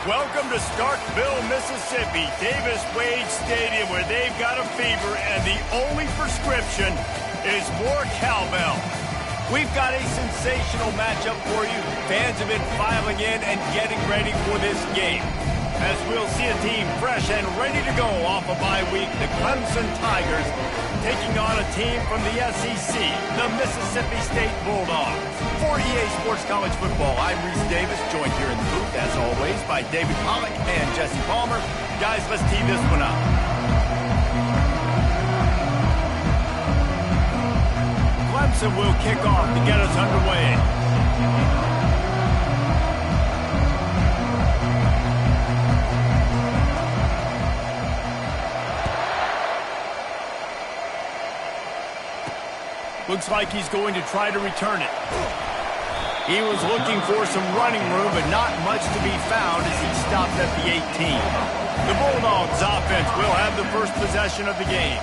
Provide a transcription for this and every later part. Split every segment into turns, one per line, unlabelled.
Welcome to Starkville, Mississippi, Davis Wade Stadium, where they've got a fever, and the only prescription is more cowbell. We've got a sensational matchup for you. Fans have been filing in and getting ready for this game, as we'll see a team fresh and ready to go off a bye week, the Clemson Tigers, taking on a team from the SEC, the Mississippi State Bulldogs. For EA Sports College Football, I'm Reese Davis, joined here in the booth, as always, by David Pollack and Jesse Palmer. Guys, let's tee this one up. Clemson will kick off to get us underway. Looks like he's going to try to return it. He was looking for some running room, but not much to be found as he stopped at the 18. The Bulldogs offense will have the first possession of the game.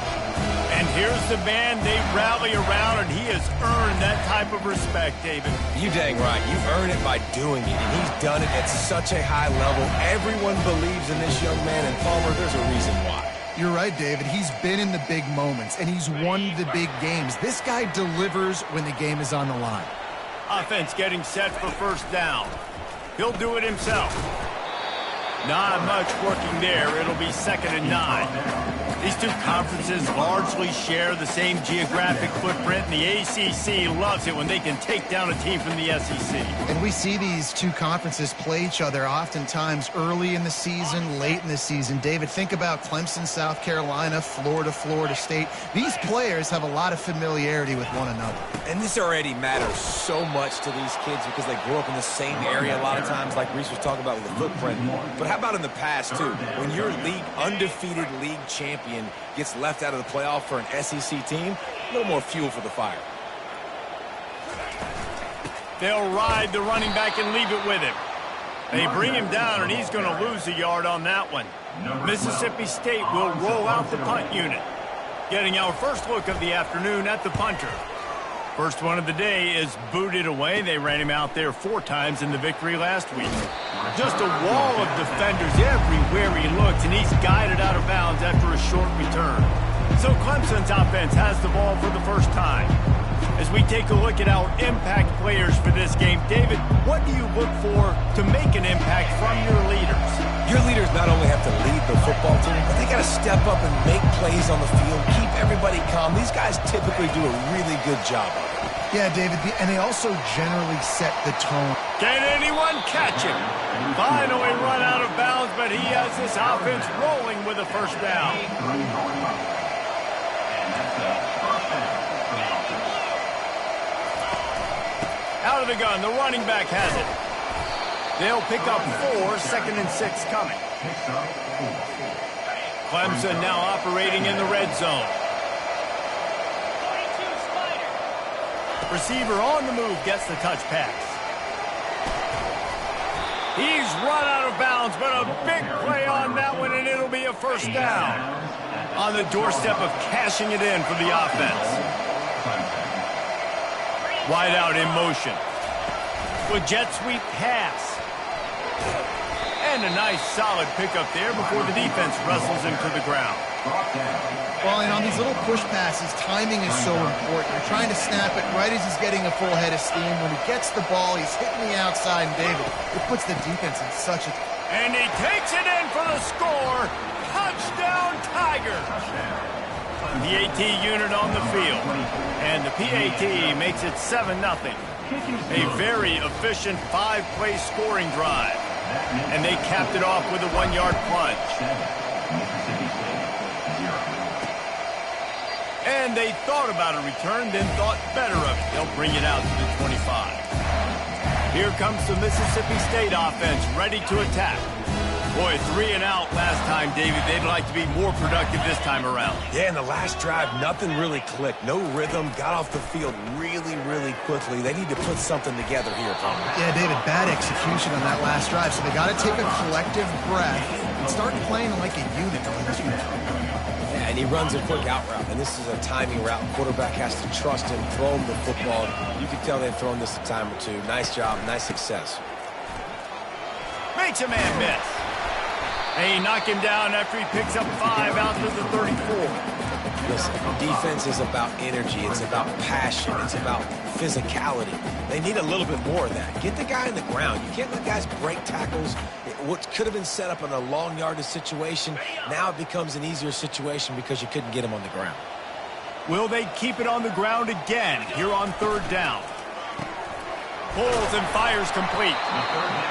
And here's the man they rally around, and he has earned that type of respect, David.
You dang right. You've earned it by doing it, and he's done it at such a high level. Everyone believes in this young man, and Palmer, there's a reason why.
You're right, David. He's been in the big moments, and he's won the big games. This guy delivers when the game is on the line.
Offense getting set for first down. He'll do it himself. Not much working there. It'll be 2nd and 9. These two conferences largely share the same geographic footprint, and the ACC loves it when they can take down a team from the SEC.
And we see these two conferences play each other oftentimes early in the season, late in the season. David, think about Clemson, South Carolina, Florida, Florida State. These players have a lot of familiarity with one another.
And this already matters so much to these kids because they grew up in the same area a lot of times, like Reese was talking about with the footprint. But how about in the past, too? When your undefeated league champion gets left out of the playoff for an SEC team, a little more fuel for the fire.
They'll ride the running back and leave it with him. They bring him down, and he's going to lose a yard on that one. Mississippi State will roll out the punt unit. Getting our first look of the afternoon at the punter. First one of the day is booted away. They ran him out there 4 times in the victory last week. Just a wall of defenders everywhere he looks, and he's guided out of bounds after a short return. So Clemson's offense has the ball for the first time. As we take a look at our impact players for this game, David, what do you look for to make an impact from your leaders?
Your leaders not only have to lead the football team, but they got to step up and make plays on the field, keep everybody calm. These guys typically do a really good job of it.
Yeah, David, and they also generally set the tone.
Can anyone catch him? Finally run out of bounds, but he has this offense rolling with a first down. Out of the gun, the running back has it. They'll pick up 4, 2nd and 6 coming. Clemson now operating in the red zone. Receiver on the move gets the touch pass. He's run out of bounds, but a big play on that one, and it'll be a first down. On the doorstep of cashing it in for the offense. Wide out in motion. With jet sweep pass. And a nice solid pickup there before the defense wrestles him to the ground.
Well, and on these little push passes, timing is so important. You're trying to snap it right as he's getting a full head of steam. When he gets the ball, he's hitting the outside, and David, it puts the defense in such a...
And he takes it in for the score. Touchdown, Tigers. The AT unit on the field. And the PAT makes it 7-0. A very efficient 5-play scoring drive. And they capped it off with a 1-yard plunge. And they thought about a return, then thought better of it. They'll bring it out to the 25. Here comes the Mississippi State offense, ready to attack. Boy, 3 and out last time, David. They'd like to be more productive this time around.
Yeah, in the last drive, nothing really clicked. No rhythm, got off the field really, really quickly. They need to put something together here, Palmer.
Yeah, David, bad execution on that last drive, so they got to take a collective breath and start playing like a unit on this one.
Yeah, and he runs a quick out route, and this is a timing route. Quarterback has to trust him, throw him the football. You can tell they've thrown this a time or two. Nice job, nice success.
Makes a man miss. They knock him down after he picks up 5 out to the 34.
Listen, defense is about energy. It's about passion. It's about physicality. They need a little bit more of that. Get the guy on the ground. You can't let guys break tackles. What could have been set up in a long yardage situation, now it becomes an easier situation because you couldn't get him on the ground.
Will they keep it on the ground again here on 3rd down? Pulls and fires complete.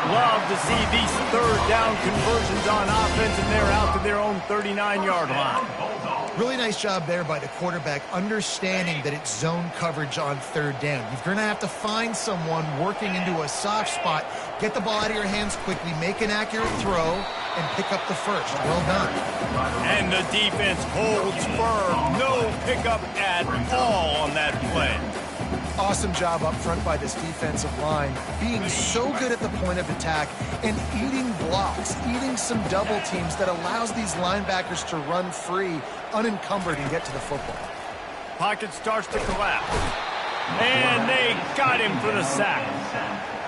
Love to see these 3rd down conversions on offense, and they're out to their own 39-yard line.
Really nice job there by the quarterback, understanding that it's zone coverage on 3rd down. You're going to have to find someone working into a soft spot, get the ball out of your hands quickly, make an accurate throw, and pick up the first. Well done.
And the defense holds firm. No pickup at all on that play.
Awesome job up front by this defensive line, being so good at the point of attack and eating blocks, eating some double teams that allows these linebackers to run free, unencumbered, and get to the football.
Pocket starts to collapse. And they got him for the sack.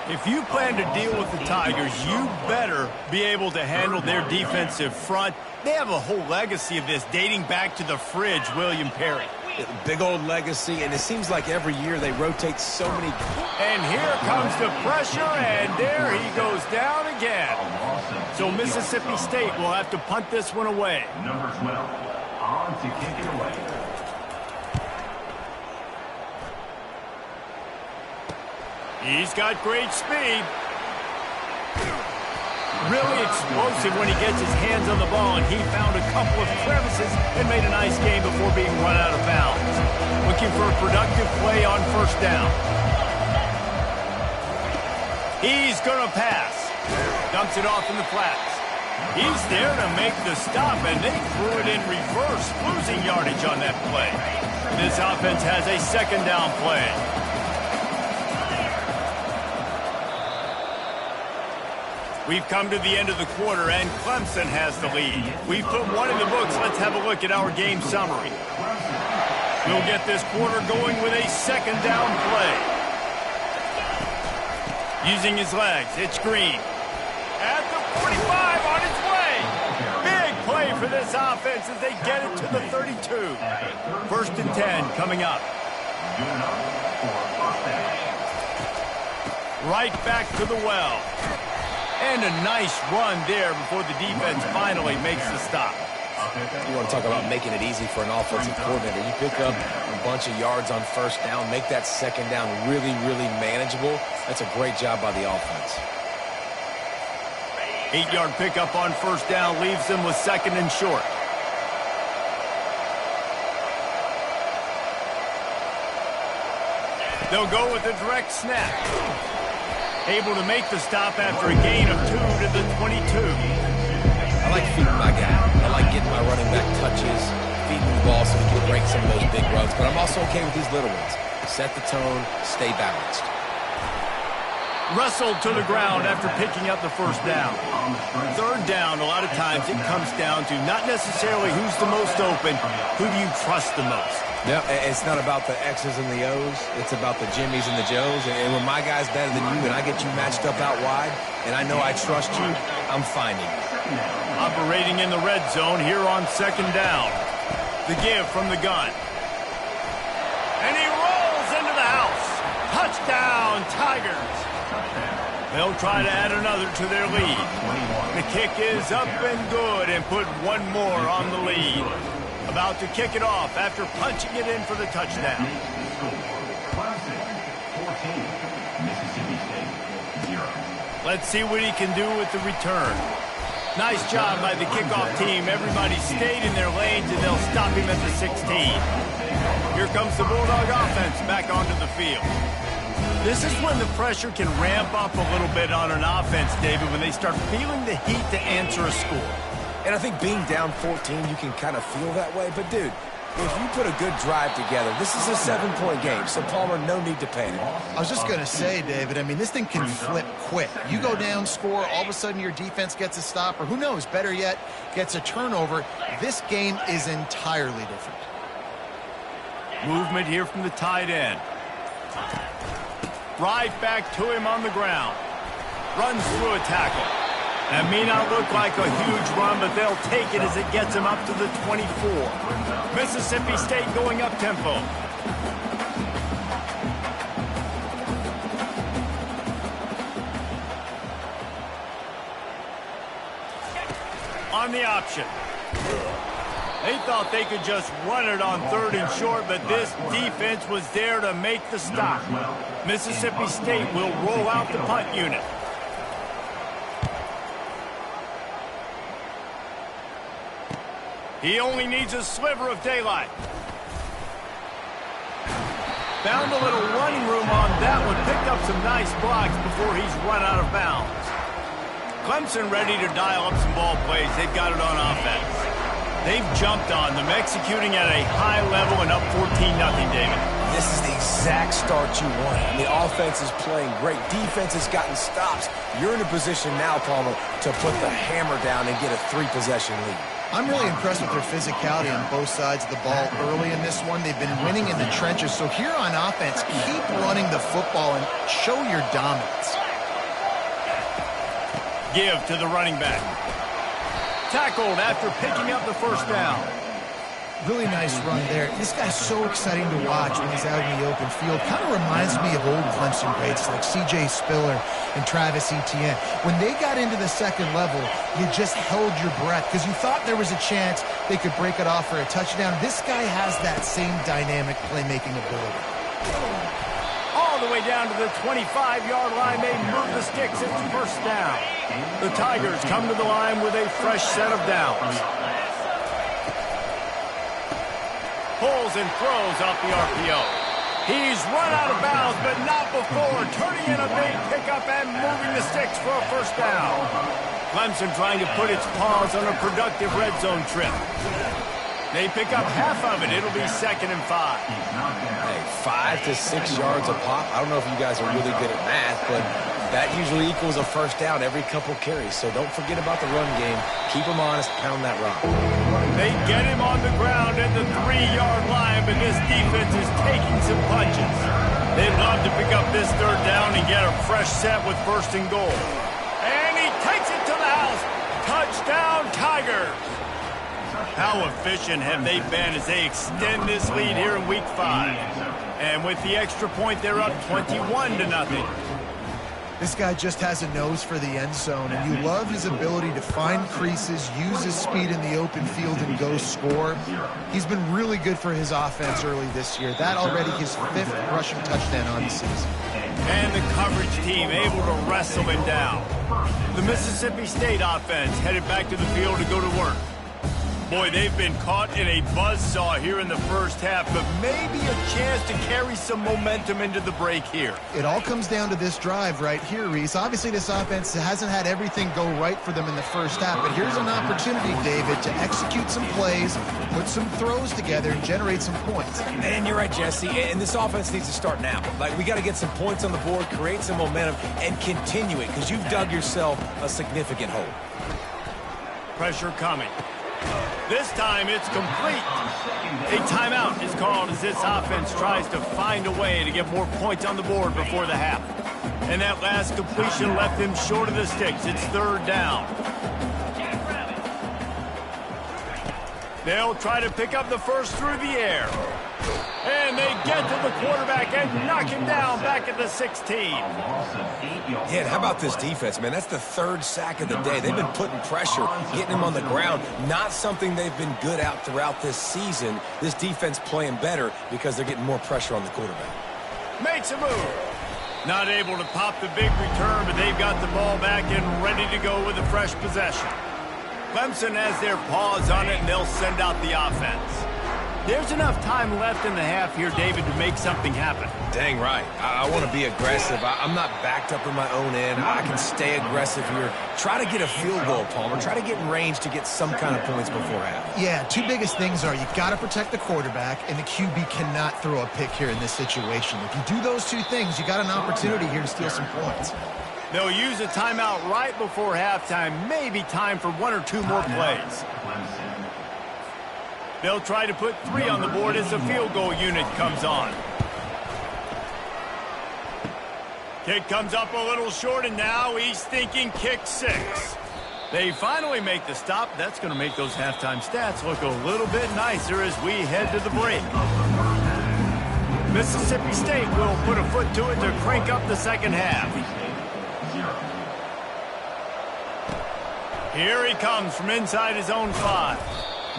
If you plan to deal with the Tigers, you better be able to handle their defensive front. They have a whole legacy of this dating back to the fridge, William Perry.
Big old legacy, and it seems like every year they rotate so many.
And here comes the pressure, and there he goes down again. So Mississippi State will have to punt this one away.
Number 12, on to kick it away.
He's got great speed. Really explosive when he gets his hands on the ball, and he found a couple of crevices and made a nice game before being run out of bounds. Looking for a productive play on 1st down. He's going to pass. Dumps it off in the flats. He's there to make the stop, and they threw it in reverse, losing yardage on that play. This offense has a 2nd down play. We've come to the end of the quarter, and Clemson has the lead. We've put one in the books. Let's have a look at our game summary. We'll get this quarter going with a 2nd down play. Using his legs, it's Green. At the 45, on its way. Big play for this offense as they get it to the 32. 1st and 10 coming up. Right back to the well. And a nice run there before the defense finally makes the stop.
You want to talk about making it easy for an offensive coordinator. You pick up a bunch of yards on 1st down, make that 2nd down really, really manageable. That's a great job by the offense.
8-yard pickup on 1st down leaves them with 2nd and short. They'll go with a direct snap. Able to make the stop after a gain of 2 to the 22.
I like feeding my guy. I like getting my running back touches, feeding the ball so he can break some of those big runs. But I'm also okay with these little ones. Set the tone, stay balanced.
Wrestled to the ground after picking up the 1st down. 3rd down, a lot of times it comes down to not necessarily who's the most open, who do you trust the most.
Yeah, it's not about the X's and the O's. It's about the Jimmies and the Joes. And when my guy's better than you and I get you matched up out wide, and I know I trust you, I'm finding you.
Operating in the red zone here on 2nd down. The give from the gun. And he rolls into the house. Touchdown, Tigers. They'll try to add another to their lead. The kick is up and good and put one more on the lead. About to kick it off after punching it in for the touchdown. Let's see what he can do with the return. Nice job by the kickoff team. Everybody stayed in their lanes, and they'll stop him at the 16. Here comes the Bulldog offense back onto the field. This is when the pressure can ramp up a little bit on an offense, David, when they start feeling the heat to answer a score.
And I think being down 14, you can kind of feel that way. But, dude, if you put a good drive together, this is a 7-point game. So, Palmer, no need to panic.
I was just going to say, David, I mean, this thing can flip quick. You go down, score, all of a sudden your defense gets a stop, or who knows, better yet, gets a turnover. This game is entirely different.
Movement here from the tight end. Right back to him on the ground. Runs through a tackle. That may not look like a huge run, but they'll take it as it gets them up to the 24. Mississippi State going up tempo. On the option. They thought they could just run it on 3rd and short, but this defense was there to make the stop. Mississippi State will roll out the punt unit. He only needs a sliver of daylight. Found a little running room on that one. Picked up some nice blocks before he's run out of bounds. Clemson ready to dial up some ball plays. They've got it on offense. They've jumped on them, executing at a high level and up 14-0, David.
This is the exact start you want. The offense is playing great. Defense has gotten stops. You're in a position now, Palmer, to put the hammer down and get a 3-possession lead.
I'm really impressed with their physicality on both sides of the ball early in this one. They've been winning in the trenches. So here on offense, keep running the football and show your dominance.
Give to the running back. Tackled after picking up the first down.
Really nice run there. This guy's so exciting to watch when he's out in the open field. Kind of reminds me of old Clemson greats like C.J. Spiller and Travis Etienne. When they got into the second level, you just held your breath because you thought there was a chance they could break it off for a touchdown. This guy has that same dynamic playmaking ability.
All the way down to the 25-yard line. They move the sticks. It's first down. The Tigers come to the line with a fresh set of downs. Pulls and throws off the RPO. He's run out of bounds, but not before. Turning in a big pickup and moving the sticks for a first down. Clemson trying to put its paws on a productive red zone trip. They pick up half of it. It'll be 2nd and 5.
Hey, 5 to 6 yards a pop. I don't know if you guys are really good at math, but that usually equals a first down every couple carries. So don't forget about the run game. Keep them honest. Pound that rock.
They get him on the ground at the 3-yard line, but this defense is taking some punches. They'd love to pick up this 3rd down and get a fresh set with 1st and goal. And he takes it to the house. Touchdown, Tigers. How efficient have they been as they extend this lead here in Week 5? And with the extra point, they're up 21-0.
This guy just has a nose for the end zone, and you love his ability to find creases, use his speed in the open field, and go score. He's been really good for his offense early this year. That already his 5th rushing touchdown on the season.
And the coverage team able to wrestle him down. The Mississippi State offense headed back to the field to go to work. Boy, they've been caught in a buzzsaw here in the first half, but maybe a chance to carry some momentum into the break here.
It all comes down to this drive right here, Reese. Obviously, this offense hasn't had everything go right for them in the first half, but here's an opportunity, David, to execute some plays, put some throws together, and generate some points.
And you're right, Jesse, and this offense needs to start now. Like, we got to get some points on the board, create some momentum, and continue it, because you've dug yourself a significant hole.
Pressure coming. This time it's complete. A timeout is called as this offense tries to find a way to get more points on the board before the half. And that last completion left them short of the sticks. It's 3rd down. They'll try to pick up the first through the air. And they get to the quarterback and knock him down back at the 16.
Yeah, and how about this defense, man? That's the 3rd sack of the day. They've been putting pressure, getting him on the ground. Not something they've been good at throughout this season. This defense playing better because they're getting more pressure on the quarterback.
Makes a move. Not able to pop the big return, but they've got the ball back and ready to go with a fresh possession. Clemson has their paws on it, and they'll send out the offense. There's enough time left in the half here, David, to make something happen.
Dang right. I want to be aggressive. I'm not backed up in my own end. I can stay aggressive here. Try to get a field goal, Palmer. Try to get in range to get some kind of points before half.
Yeah, 2 biggest things are you've got to protect the quarterback, and the QB cannot throw a pick here in this situation. If you do those 2 things, you got an opportunity here to steal some points.
They'll use a timeout right before halftime. Maybe time for 1 or 2 more plays. They'll try to put 3 on the board as the field goal unit comes on. Kick comes up a little short, and now he's thinking kick 6. They finally make the stop. That's going to make those halftime stats look a little bit nicer as we head to the break. Mississippi State will put a foot to it to crank up the second half. Here he comes from inside his own 5.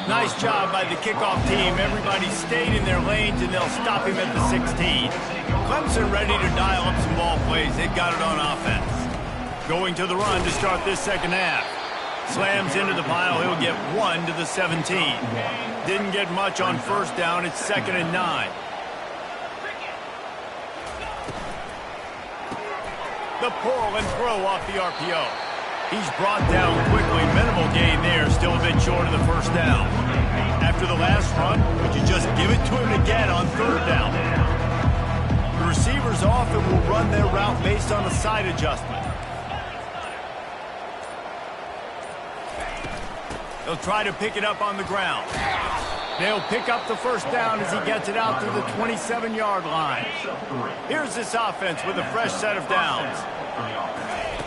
Nice job by the kickoff team. Everybody stayed in their lanes, and they'll stop him at the 16. Clemson ready to dial up some ball plays. They've got it on offense. Going to the run to start this second half. Slams into the pile. He'll get 1 to the 17. Didn't get much on first down. It's 2nd and 9. The pull and throw off the RPO. He's brought down quickly. Minimal gain there. Still a bit short of the first down. After the last run, would you just give it to him again on 3rd down? The receivers often will run their route based on a side adjustment. They'll try to pick it up on the ground. They'll pick up the first down as he gets it out to the 27-yard line. Here's this offense with a fresh set of downs.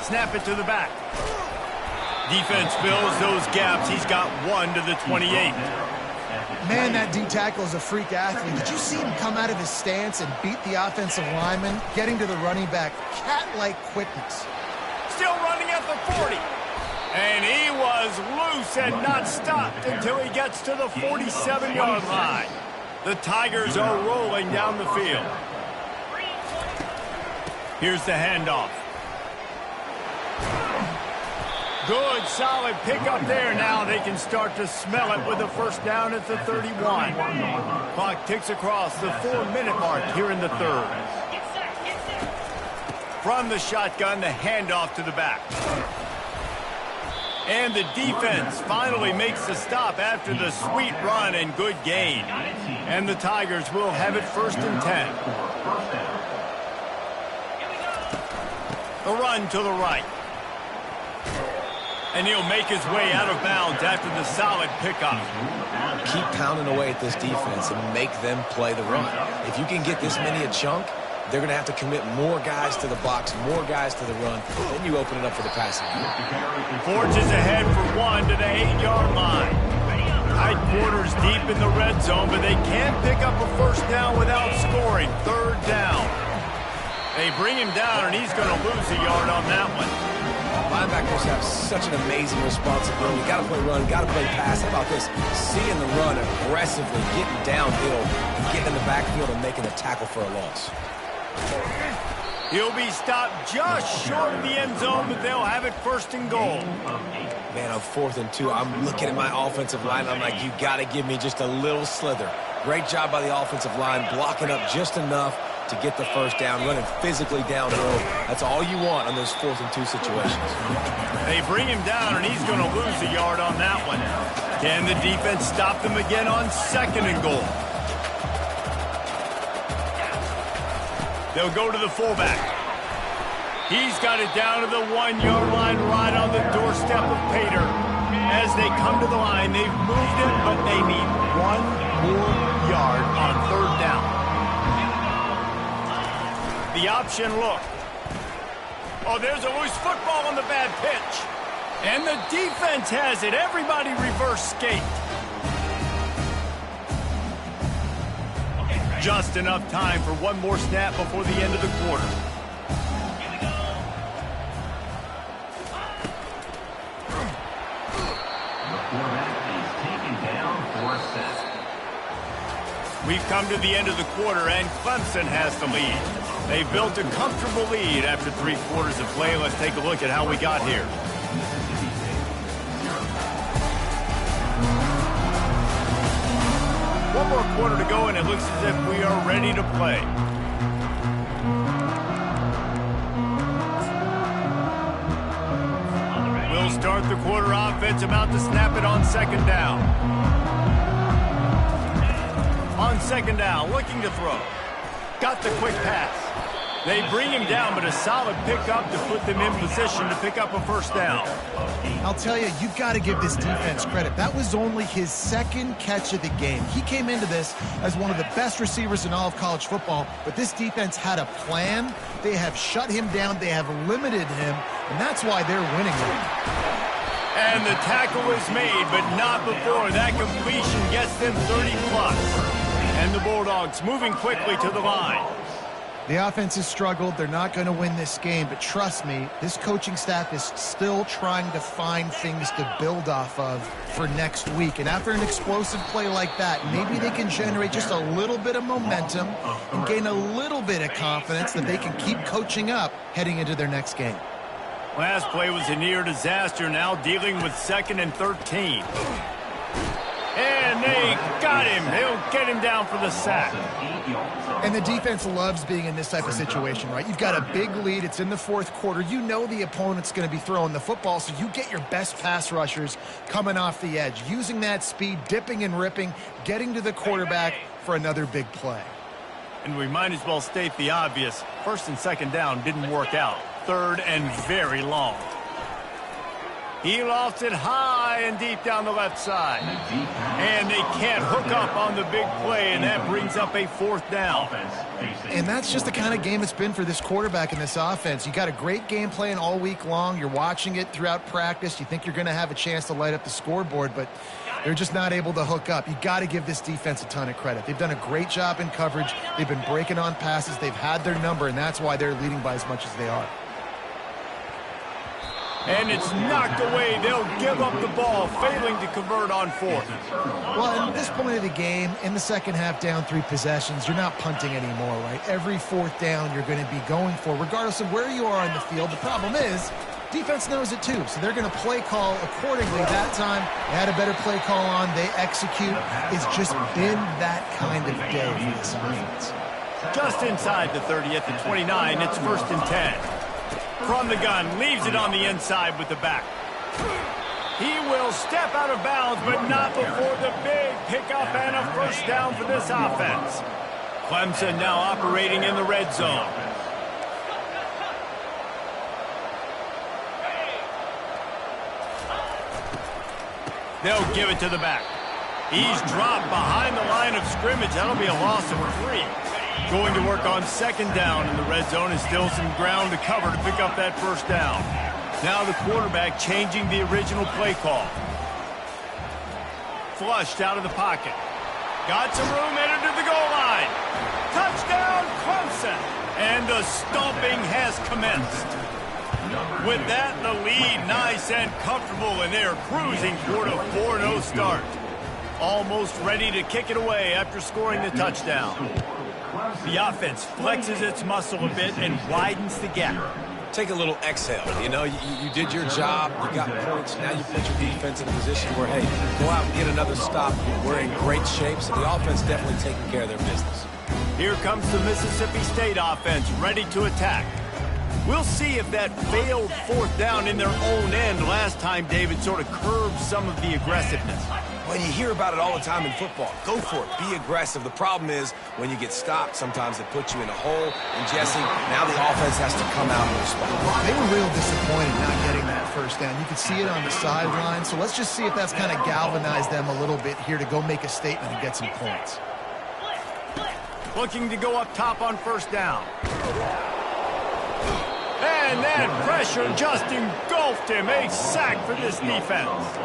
Snap it to the back. Defense fills those gaps. He's got 1 to the 28.
Man, that D-tackle is a freak athlete. Did you see him come out of his stance and beat the offensive lineman, getting to the running back? Cat-like quickness.
Still running at the 40. And he was loose and not stopped until he gets to the 47-yard line. The Tigers are rolling down the field. Here's the handoff. Good, solid pickup there. Now they can start to smell it with a first down at the 31. Clock ticks across the 4-minute mark here in the 3rd. From the shotgun, the handoff to the back. And the defense finally makes the stop after the sweet run and good gain. And the Tigers will have it 1st and 10. The run to the right. And he'll make his way out of bounds after the solid pickup.
Keep pounding away at this defense and make them play the run. If you can get this many a chunk, they're going to have to commit more guys to the box, more guys to the run. Then you open it up for the passing.
Forges ahead for 1 to the 8-yard line. Tight quarters deep in the red zone, but they can't pick up a first down without scoring. 3rd down. They bring him down, and he's going to lose a yard on that one.
Linebackers have such an amazing responsibility. You got to play run, got to play pass. How about this? Seeing the run aggressively, getting downhill, and getting in the backfield and making a tackle for a loss.
He'll be stopped just short of the end zone, but they'll have it 1st and goal.
Man, on 4th and 2, I'm looking at my offensive line. I'm like, you got to give me just a little slither. Great job by the offensive line, blocking up just enough to get the first down, running physically downhill. That's all you want on those 4th and 2 situations.
They bring him down, and he's going to lose a yard on that one. Can the defense stop them again on 2nd and goal? They'll go to the fullback. He's got it down to the 1-yard line right on the doorstep of Pater. As they come to the line, they've moved it, but they need 1 more yard on 3rd down. The option look. Oh, there's a loose football on the bad pitch. And the defense has it. Everybody reverse skate. Just enough time for 1 more snap before the end of the quarter.
The quarterback is taken down for a sack.
We've come to the end of the quarter, and Clemson has the lead. They built a comfortable lead after 3 quarters of play. Let's take a look at how we got here. One more quarter to go, and it looks as if we are ready to play. We'll start the quarter offense, about to snap it on 2nd down. On 2nd down, looking to throw. Got the quick pass. They bring him down, but a solid pickup to put them in position to pick up a first down.
I'll tell you, you've got to give this defense credit. That was only his 2nd catch of the game. He came into this as one of the best receivers in all of college football, but this defense had a plan. They have shut him down. They have limited him, and that's why they're winning.
And the tackle is made, but not before that completion gets them 30+. And the Bulldogs moving quickly to the line.
The offense has struggled. They're not going to win this game, but trust me, this coaching staff is still trying to find things to build off of for next week. And after an explosive play like that, maybe they can generate just a little bit of momentum and gain a little bit of confidence that they can keep coaching up heading into their next game.
Last play was a near disaster, now dealing with 2nd and 13. And they got him. They'll get him down for the sack.
And the defense loves being in this type of situation, right? You've got a big lead. It's in the 4th quarter. You know the opponent's going to be throwing the football, so you get your best pass rushers coming off the edge, using that speed, dipping and ripping, getting to the quarterback for another big play.
And we might as well state the obvious. 1st and 2nd down didn't work out. 3rd and very long. He lofts it high and deep down the left side. And they can't hook up on the big play, and that brings up a 4th down.
And that's just the kind of game it's been for this quarterback in this offense. You got a great game plan all week long. You're watching it throughout practice. You think you're going to have a chance to light up the scoreboard, but they're just not able to hook up. You got to give this defense a ton of credit. They've done a great job in coverage. They've been breaking on passes. They've had their number, and that's why they're leading by as much as they are.
And it's knocked away. They'll give up the ball, failing to convert on 4th.
Well, at this point of the game, in the second half, down 3 possessions, you're not punting anymore, right? Every 4th down you're going to be going for, regardless of where you are on the field. The problem is, defense knows it too, so they're going to play call accordingly. That time, they had a better play call on. They execute. It's just been that kind of day for this offense.
Just inside the 30 at the 29, it's 1st and 10. From the gun, leaves it on the inside with the back. He will step out of bounds, but not before the big pickup and a 1st down for this offense. Clemson now operating in the red zone. They'll give it to the back. He's dropped behind the line of scrimmage. That'll be a loss of 3. Going to work on 2nd down in the red zone, and still some ground to cover to pick up that 1st down. Now the quarterback changing the original play call. Flushed out of the pocket. Got some room, headed to the goal line. Touchdown, Clemson! And the stomping has commenced. With that, the lead nice and comfortable, and they're cruising toward a 4-0 start. Almost ready to kick it away after scoring the touchdown. The offense flexes its muscle a bit and widens the gap.
Take a little exhale. You know, you did your job. You got points. Now you put your defense in a position where, hey, go out and get another stop. We're in great shape, so the offense definitely taking care of their business.
Here comes the Mississippi State offense ready to attack. We'll see if that failed 4th down in their own end last time, David, sort of curbed some of the aggressiveness.
Well, you hear about it all the time in football. Go for it. Be aggressive. The problem is when you get stopped, sometimes it puts you in a hole. And, Jesse, now the offense has to come out and respond.
They were real disappointed not getting that 1st down. You could see it on the sideline. So let's just see if that's kind of galvanized them a little bit here to go make a statement and get some points.
Looking to go up top on 1st down. And that pressure just engulfed him. A sack for this defense.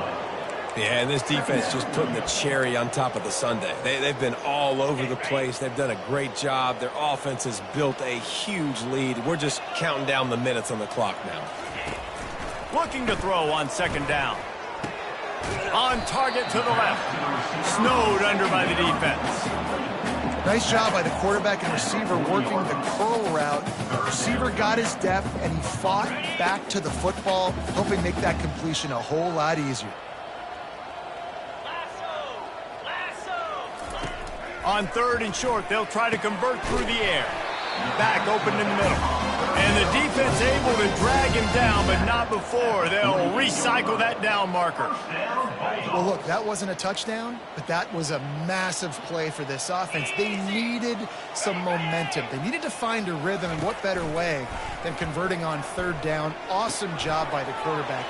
Yeah, and this defense just putting the cherry on top of the sundae. They've been all over the place. They've done a great job. Their offense has built a huge lead. We're just counting down the minutes on the clock now.
Looking to throw on 2nd down. On target to the left. Snowed under by the defense.
Nice job by the quarterback and receiver working the curl route. Receiver got his depth, and he fought back to the football, helping make that completion a whole lot easier.
On 3rd and short, they'll try to convert through the air. Back open in the middle. And the defense able to drag him down, but not before. They'll recycle that down marker.
Well, look, that wasn't a touchdown, but that was a massive play for this offense. They needed some momentum. They needed to find a rhythm, and what better way than converting on 3rd down. Awesome job by the quarterback.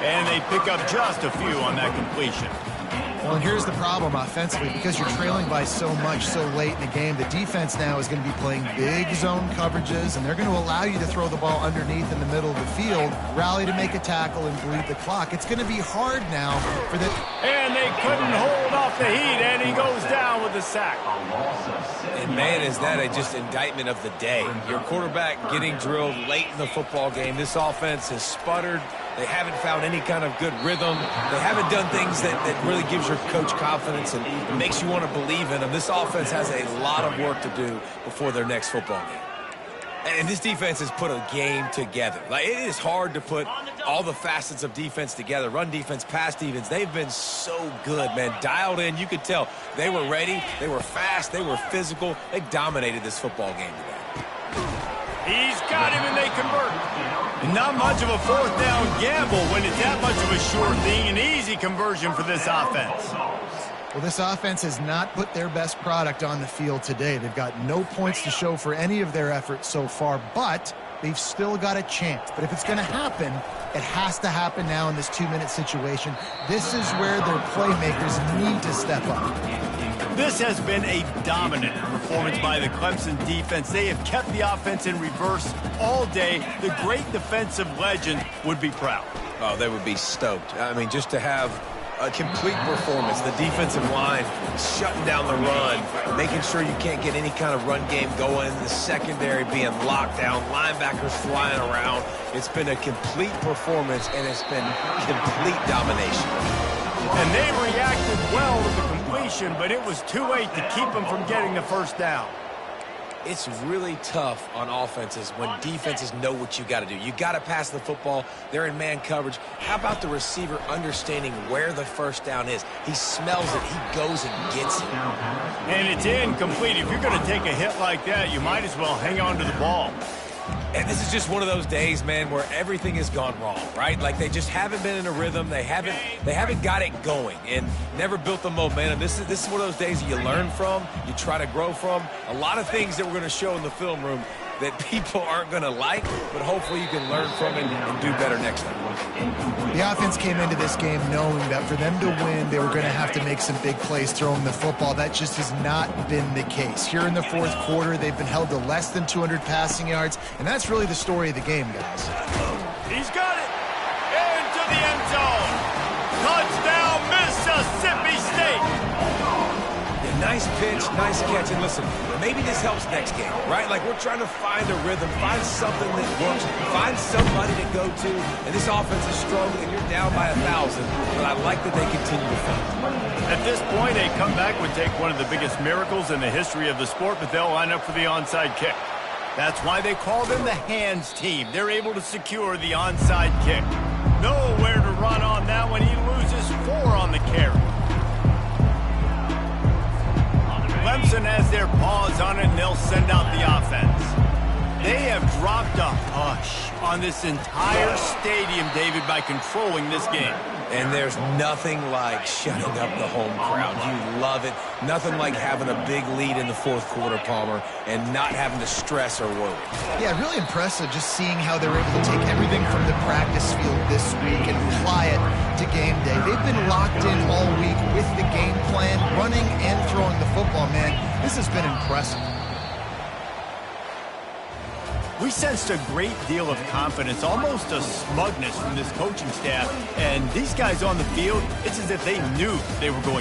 And they pick up just a few on that completion.
Well, and here's the problem offensively. Because you're trailing by so much so late in the game, the defense now is going to be playing big zone coverages, and they're going to allow you to throw the ball underneath in the middle of the field, rally to make a tackle, and bleed the clock. It's going to be hard now for the...
And they couldn't hold off the heat, and he goes down with the sack.
And, man, is that a just indictment of the day. Your quarterback getting drilled late in the football game. This offense has sputtered. They haven't found any kind of good rhythm. They haven't done things that really gives your coach confidence and makes you want to believe in them. This offense has a lot of work to do before their next football game. And this defense has put a game together. Like, it is hard to put all the facets of defense together. Run defense, pass defense. They've been so good, man. Dialed in. You could tell they were ready. They were fast. They were physical. They dominated this football game today.
He's got him, and they convert. Not much of a fourth down gamble when it's that much of a sure thing. An easy conversion for this offense.
Well, this offense has not put their best product on the field today. They've got no points to show for any of their efforts so far, but they've still got a chance. But if it's going to happen, it has to happen now in this 2-minute situation. This is where their playmakers need to step up.
This has been a dominant performance by the Clemson defense. They have kept the offense in reverse all day. The great defensive legend would be proud.
Oh, they would be stoked. I mean, just to have a complete performance. The defensive line shutting down the run, making sure you can't get any kind of run game going. The secondary being locked down, linebackers flying around. It's been a complete performance, and it's been complete domination.
And they reacted well to the completion, but it was too late to keep them from getting the first down.
It's really tough on offenses when defenses know what you got to do. You got to pass the football. They're in man coverage. How about the receiver understanding where the first down is? He smells it. He goes and gets it.
And it's incomplete. If you're going to take a hit like that, you might as well hang on to the ball.
And this is just one of those days, man, where everything has gone wrong, right? Like they just haven't been in a rhythm. They haven't got it going and never built the momentum. This is one of those days that you learn from, you try to grow from. A lot of things that we're going to show in the film room that people aren't going to like, but hopefully you can learn from it and do better next time.
The offense came into this game knowing that for them to win, they were going to have to make some big plays throwing the football. That just has not been the case. Here in the fourth quarter, they've been held to less than 200 passing yards, and that's really the story of the game, guys.
He's got it into the end zone. Touchdown, Mississippi State.
Nice pitch, nice catch, and listen, maybe this helps next game, right? Like we're trying to find a rhythm, find something that works, find somebody to go to, and this offense is struggling, you're down by 1,000, but I like that they continue to fight.
At this point, a comeback would take one of the biggest miracles in the history of the sport, but they'll line up for the onside kick. That's why they call them the hands team. They're able to secure the onside kick. Nowhere to run on that one. He loses 4 on the carry. Clemson has their paws on it, and they'll send out the offense. They have dropped a hush on this entire stadium, David, by controlling this game.
And there's nothing like shutting up the home crowd. You love it. Nothing like having a big lead in the fourth quarter, Palmer, and not having to stress or worry.
Yeah, really impressive just seeing how they're able to take everything from the practice field this week and apply it to game day. They've been locked in all week with the game plan, running and throwing the football, man. This has been impressive.
We sensed a great deal of confidence, almost a smugness from this coaching staff. And these guys on the field, it's as if they knew they were going